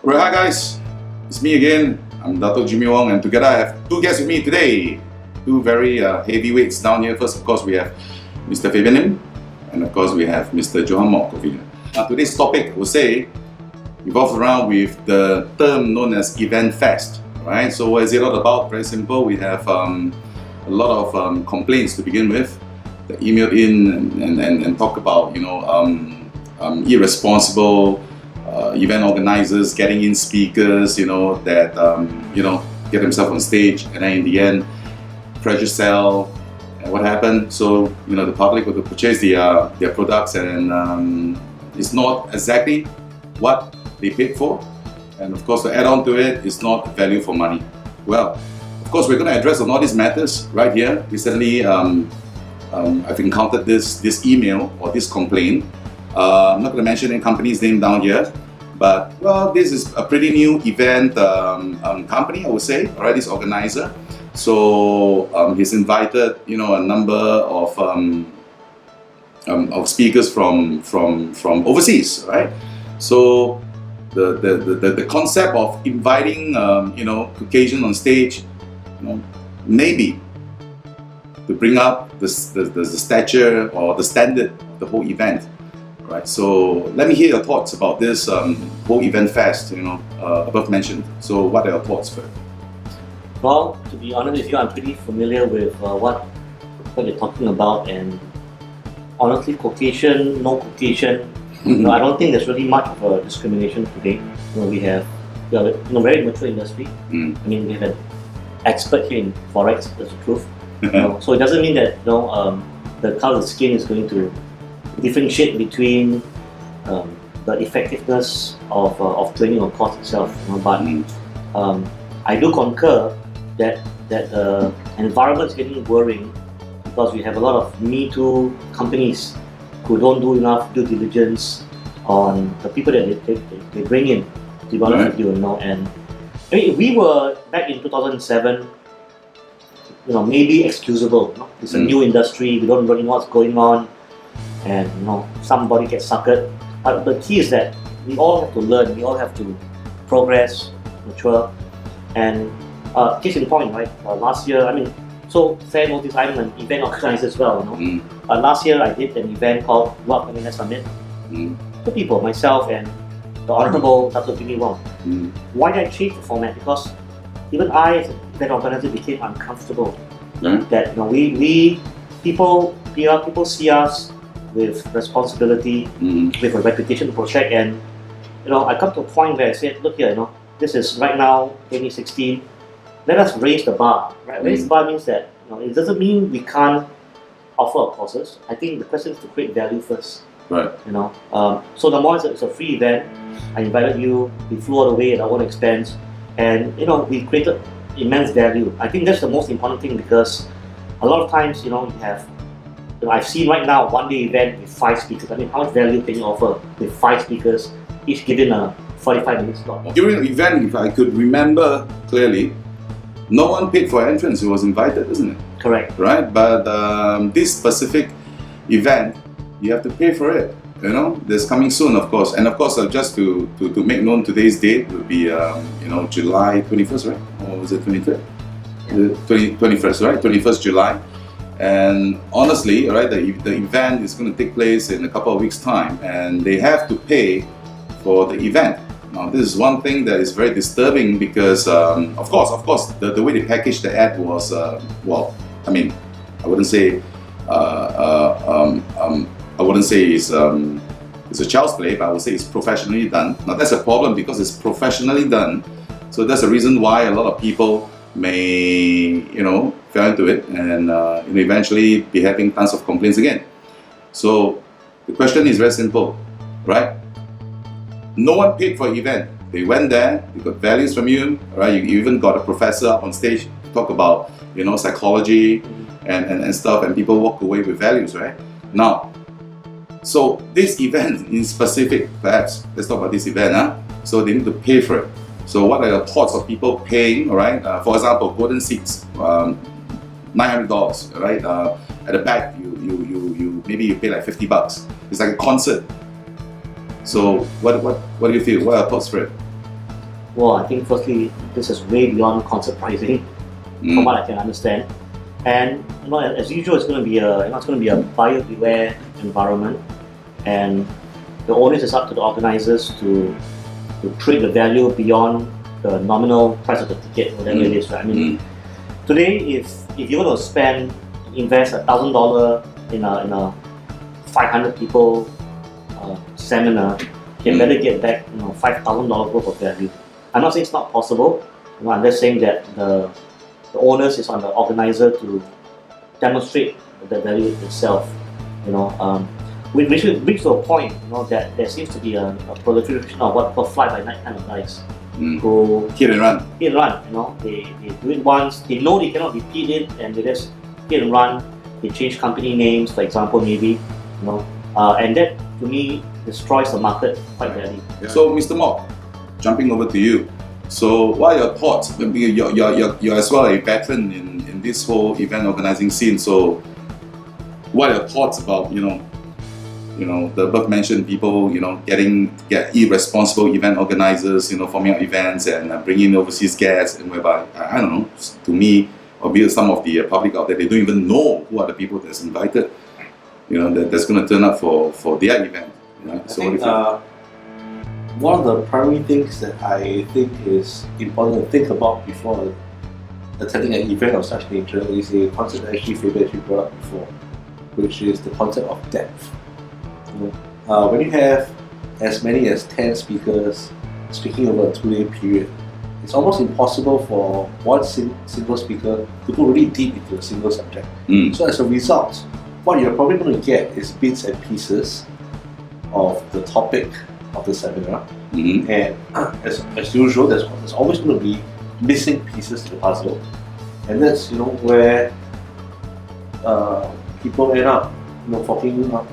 Alright, hi guys, it's me again. I'm Dato Jimmy Wong, and together I have two guests with me today. Two very heavyweights down here. First, of course, we have Mr. Fabian, and of course, we have Mr. Johan Mok over here. Today's topic, I would say, revolves around with the term known as event fest. Right? So, what is it all about? Very simple. We have a lot of complaints to begin with that emailed in and talk about, irresponsible event organizers getting in speakers, that get themselves on stage, and then in the end, pressure sell. And what happened? So the public will purchase their products, and it's not exactly what they paid for. And of course, to add on to it, it's not value for money. Well, of course, we're going to address on all these matters right here. Recently, I've encountered this email or this complaint. I'm not going to mention any company's name down here, but well, this is a pretty new event company, I would say. Alright, this organizer. So he's invited, a number of speakers from overseas, right? So the concept of inviting Caucasian on stage, maybe to bring up the stature or the standard of the whole event. Right, so let me hear your thoughts about this whole event fest, above mentioned. So what are your thoughts, Fred? Well, to be honest with you, I'm pretty familiar with what you're talking about, and honestly, Caucasian, no Caucasian, I don't think there's really much of a discrimination today. We have a very mature industry. I mean, we have an expert here in Forex, that's the truth. So it doesn't mean that the color of the skin is going to differentiate between the effectiveness of training or course itself. But I do concur that the environment is getting worrying because we have a lot of Me Too companies who don't do enough due diligence on the people that they bring in, to be honest with you. And I mean, we were back in 2007, maybe excusable. It's a new industry, we don't really know what's going on, and somebody gets suckered. But the key is that we all have to learn, we all have to progress, mature. And case in point, right? Last year, so fair notice, I'm an event organizer as well. Last year I did an event called World Feminist Summit. Two people, myself and the Honorable Dato Jimmy Wong. Why did I change the format? Because even I, as an event organizer, became uncomfortable. That people see us with responsibility, with a reputation to protect, and I come to a point where I said, look here, this is right now 2016. Let us raise the bar. Right? Raise the bar means that it doesn't mean we can't offer our courses. I think the question is to create value first. Right. So the more it's a free event, I invited you. We flew all the way at our own expense, and we created immense value. I think that's the most important thing, because a lot of times you have. I've seen right now one day event with 5 speakers. How much value can you offer with 5 speakers, each given a 45-minute slot? During the event, if I could remember clearly, no one paid for entrance. It was invited, isn't it? Correct. Right, but this specific event, you have to pay for it. That's coming soon, of course. And of course, just to make known today's date will be July 21st, right? Or was it 23rd? 21st, right? 21st July. And honestly, right, the event is going to take place in a couple of weeks' time, and they have to pay for the event. Now, this is one thing that is very disturbing, because, of course, the way they packaged the ad was, I wouldn't say, it's a child's play, but I would say it's professionally done. Now, that's a problem because it's professionally done. So that's the reason why a lot of people may, fell into it, and eventually be having tons of complaints again. So the question is very simple, right? No one paid for the event. They went there, they got values from you, right? You even got a professor up on stage to talk about, psychology and stuff, and people walk away with values, right? Now, so this event in specific, perhaps, let's talk about this event, So they need to pay for it. So what are your thoughts of people paying, all right? For example, golden seats, $900, right? At the back, maybe you pay like $50. It's like a concert. So what do you feel? What are your thoughts, Fred? Well, I think firstly, this is way beyond concert pricing, from what I can understand. And as usual, it's going to be a buyer beware environment, and the onus is up to the organizers to trade the value beyond the nominal price of the ticket, whatever it is. Right? I mean, today, if you're going to invest $1,000 in a 500 people seminar, you better get back $5,000 worth of value. I'm not saying it's not possible. I'm just saying that the onus is on the organizer to demonstrate the value itself. Which brings to a point, that there seems to be a proliferation of what people fly by night kind of guys who hit and run. They do it once, they know they cannot repeat it, and they just hit and run. They change company names, for example, maybe, and that to me destroys the market quite badly. Yeah. So, Mr. Mok, jumping over to you. So, what are your thoughts? You're as well a veteran in this whole event organizing scene. So, what are your thoughts about the above mentioned people get irresponsible event organizers forming up events and bringing in overseas guests, and whereby I don't know, to me or maybe some of the public out there, they don't even know who are the people that's invited, that's going to turn up for their event. I think one of the primary things that I think is important to think about before attending an event of such nature is a concept that actually Fabian brought up before, which is the concept of depth. When you have as many as 10 speakers speaking over a 2-day period, it's almost impossible for one single speaker to go really deep into a single subject. So as a result, what you're probably going to get is bits and pieces of the topic of the seminar, and as usual, there's always going to be missing pieces to the puzzle, and that's where people end up forking out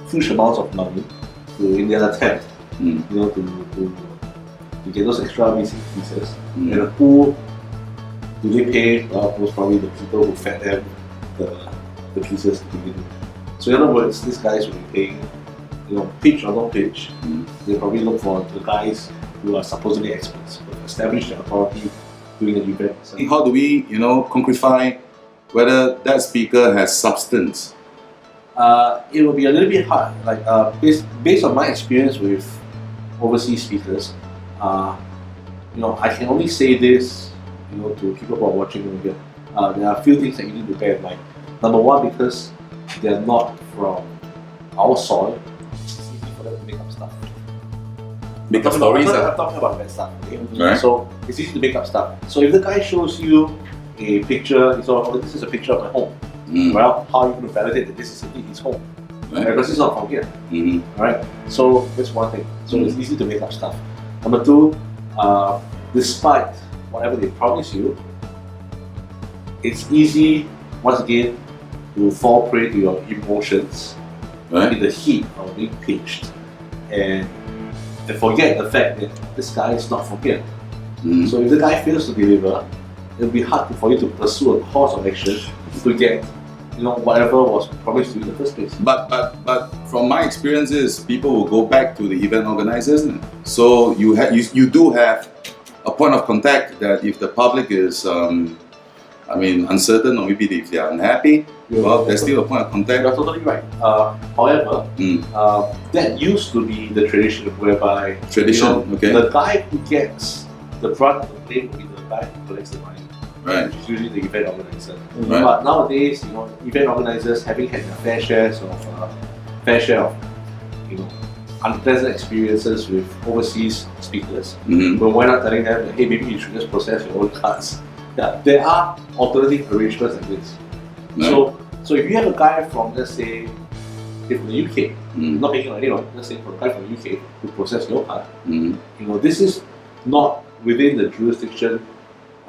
huge amounts of money in their attempt to get those extra missing pieces. And who do they pay? Well, most probably the people who fed them the pieces to begin with. So in other words, these guys will be paying, pitch or no pitch. They probably look for the guys who are supposedly experts, who have established their authority doing an event. So how do we, concretize whether that speaker has substance? It will be a little bit hard. Like based on my experience with overseas speakers, I can only say this, to people who are watching over here. There are a few things that you need to bear in mind. Number one, because they are not from our soil, it's easy for them to make up stuff. Make up stories. I'm talking about bad stuff. Okay? Right. So it's easy to make up stuff. So if the guy shows you a picture, this is a picture of my home. Well, how are you going to validate that this is indeed his home? Right? Because he's not from here. Alright? So that's one thing. So it's easy to make up stuff. Number two, despite whatever they promise you, it's easy, once again, to fall prey to your emotions in the heat of being pitched and forget the fact that this guy is not from here. So if the guy fails to deliver, it'll be hard for you to pursue a course of action to get whatever was promised to you in the first place. But from my experiences, people will go back to the event organizers. So you do have a point of contact that if the public is uncertain, or maybe if they are unhappy, there's still a point of contact. You're totally right. However, that used to be the tradition whereby the guy who gets the brunt of the blame will be the guy who collects the money. Right. Which is usually the event organizer. Right. But nowadays, event organizers having had a fair share of unpleasant experiences with overseas speakers. But why not telling them that, hey, maybe you should just process your own cards? Yeah, there are alternative arrangements like this. Right. So if you have a guy from, let's say, from the UK, not making anyone, let's say from a guy from the UK who process your card, this is not within the jurisdiction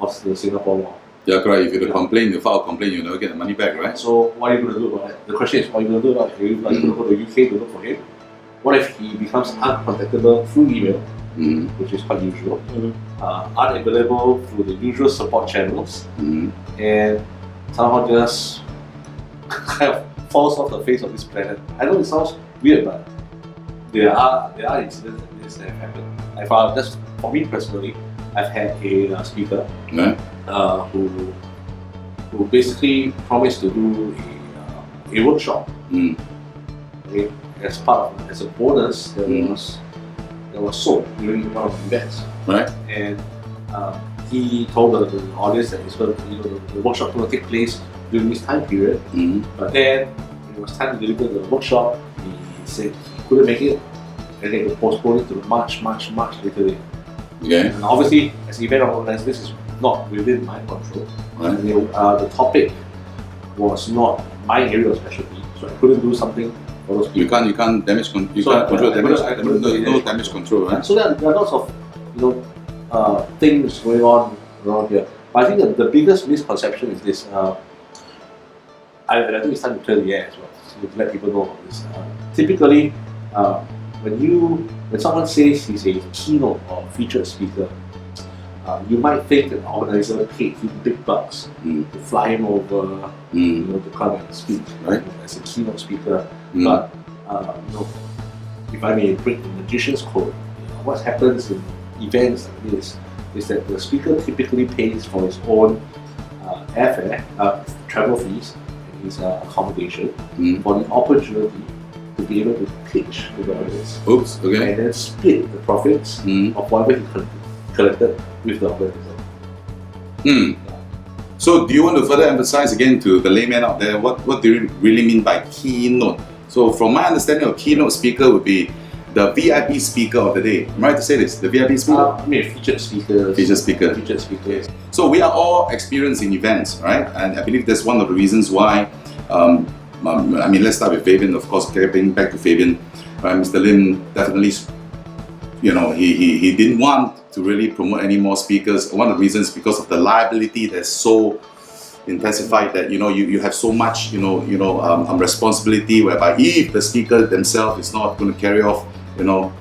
of the Singapore law. Yeah, correct. If you complain, you file a complaint, you'll never get the money back, right? So what are you going to do about it? The question is, what are you going to do about it? Are you going to go to the UK to look for him? What if he becomes uncontactable through email, which is quite usual, unavailable through the usual support channels, and somehow just kind of falls off the face of this planet? I know it sounds weird, but there are incidents like this that have happened. Just for me personally, I've had a speaker Right? who basically promised to do a workshop. Mm. Okay, as a bonus that was sold during one of the events, Right? and he told the audience that it's going the workshop going to take place during this time period. Mm. But then when it was time to deliver the workshop, he said he couldn't make it, and they would postpone it to much later date. Okay. And obviously, as an event organizer, this is not within my control. Right. And the topic was not my area of specialty, so I couldn't do something for those people. You can't damage you So, can't control I damage. couldn't do No damage damage control, right? So there are lots of things going on around here. But I think that the biggest misconception is this. I think it's time to clear the air as well, so to let people know about this. Typically, when someone says he's a keynote or featured speaker, you might think that the organizer paid him big bucks Mm. to fly him over, Mm. to come and speak, Right. as a keynote speaker. Mm. But if I may break the magician's code, what happens in events like this is that the speaker typically pays for his own airfare, travel fees, and his accommodation Mm. for the opportunity to be able to pitch to the audience Oops. Okay. and then split the profits Mm. of whatever he collected with the organizer. Hmm. So, do you want to further emphasize again to the layman out there what do you really mean by keynote? So, from my understanding of keynote speaker would be the VIP speaker of the day. Am I right to say this? The VIP speaker? Featured speakers. Featured speaker. Featured speakers. So we are all experienced in events, right? And I believe that's one of the reasons why. Let's start with Fabian. Of course, getting back to Fabian, Mr. Lim definitely, he didn't want to really promote any more speakers. One of the reasons because of the liability that's so intensified that you have so much responsibility, whereby if the speaker themselves is not going to carry off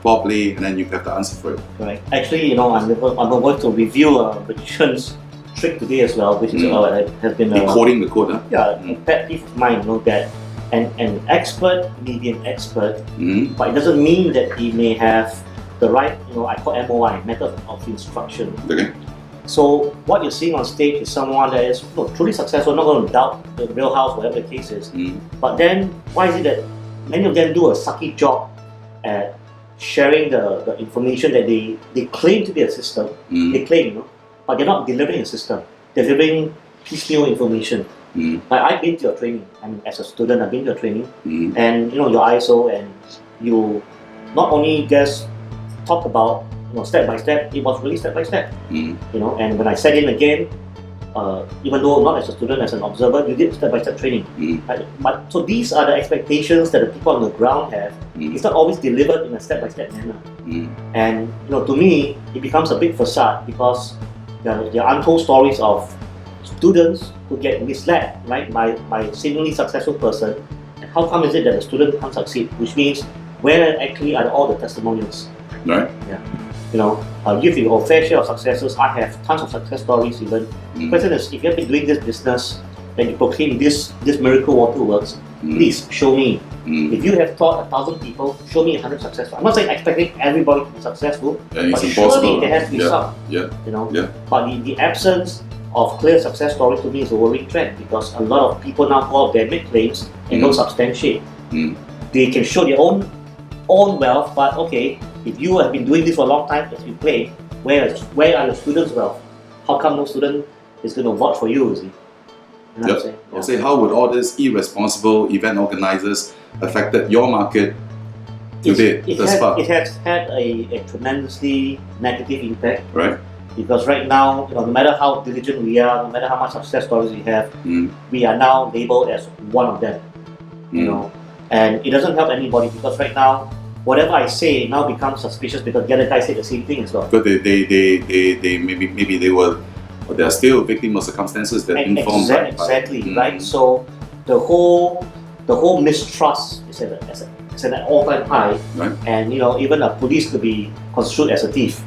properly, and then you have to answer for it. Right. Actually, I'm going to review a magician's trick today as well, which is has been Decoding the code, huh? a pet peeve of mine. That an expert may be an expert, Mm-hmm. but it doesn't mean that he may have the right, I call MOI, method of instruction. Okay. So what you're seeing on stage is someone that is truly successful, not going to doubt the real house, whatever the case is. Mm. But then, why is it that many of them do a sucky job at sharing the information that they claim to be a system? Mm. They claim, but they're not delivering a system. They're delivering piecemeal information. Mm. Like I've been to your training. As a student, I've been to your training, Mm. and your ISO, and you not only just talk about step by step. It was really step by step. Mm. And when I sat in again, even though not as a student, as an observer, you did step by step training. Mm. But so these are the expectations that the people on the ground have. Mm. It's not always delivered in a step by step manner. Mm. And to me, it becomes a big facade because there are untold stories of students who get misled, right, by a seemingly successful person. And how come is it that the student can't succeed? Which means where actually are all the testimonials? Right. I'll give you a fair share of successes. I have tons of success stories even. The Mm. question is, if you have been doing this business and you proclaim this miracle water works, Mm. please show me. Mm. If you have taught 1,000 people, show me 100 successful. I'm not saying expecting everybody to be successful, And but it's surely impossible. there has to be Yeah. some. Yeah. Yeah. But the absence of clear success stories to me is a worrying trend because a lot of people now go out there, make claims and don't substantiate. Mm. They can show their own wealth, but okay, if you have been doing this for a long time, as you claim, where are your students' wealth? How come no student is going to vouch for you? You see? You know what I'm saying? I'll say, how would all these irresponsible event organizers affected your market today, thus far? It has had a tremendously negative impact Right? because right now, no matter how diligent we are, no matter how much success stories we have, Mm. we are now labeled as one of them. Mm. And it doesn't help anybody because right now, whatever I say now becomes suspicious because the other guy said the same thing as well. But they maybe they are still victim of circumstances that informed by. Exactly, Mm. right? So the whole mistrust is at an all-time high, Right. and even a police could be construed as a thief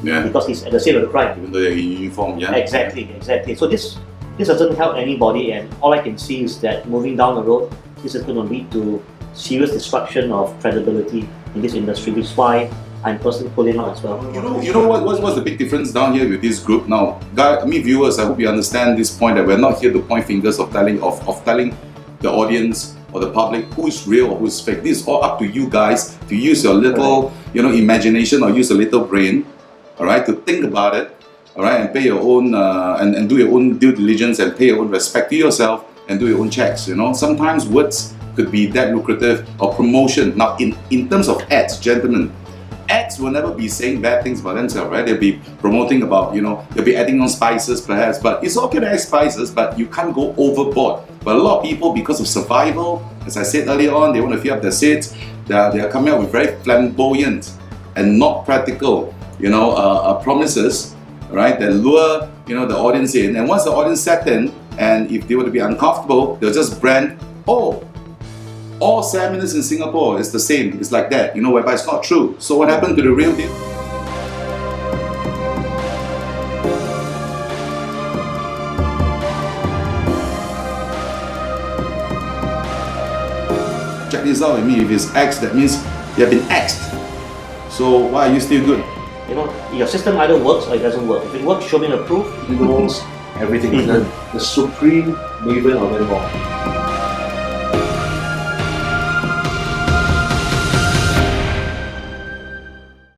Yeah. because he's at the scene of the crime. Even though they're in uniform, yeah. Exactly. So this doesn't help anybody, and all I can see is that moving down the road, this is going to lead to serious destruction of credibility in this industry, which is why I'm personally pulling out as well. You know what's the big difference down here with this group now? Viewers, I hope you understand this point that we're not here to point fingers of telling the audience or the public who is real or who is fake. This is all up to you guys to use your little, imagination or use a little brain, all right, to think about it, all right, and pay your own and do your own due diligence and pay your own respect to yourself and do your own checks. Sometimes words could be that lucrative or promotion. Now, in terms of ads, gentlemen, ads will never be saying bad things about themselves, right? They'll be promoting about, they'll be adding on spices perhaps, but it's okay to add spices, but you can't go overboard. But a lot of people, because of survival, as I said earlier on, they want to fill up their seats, they are coming out with very flamboyant and not practical, promises, right, that lure, the audience in. And once the audience set in, and if they were to be uncomfortable, they'll just brand, oh, all salmonists in Singapore is the same. It's like that, whereby it's not true. So what happened to the real deal? Check this out with me. If it's X, that means you have been X'd. So why are you still good? Your system either works or it doesn't work. If it works, show me the proof. He knows everything. The supreme maven of them all.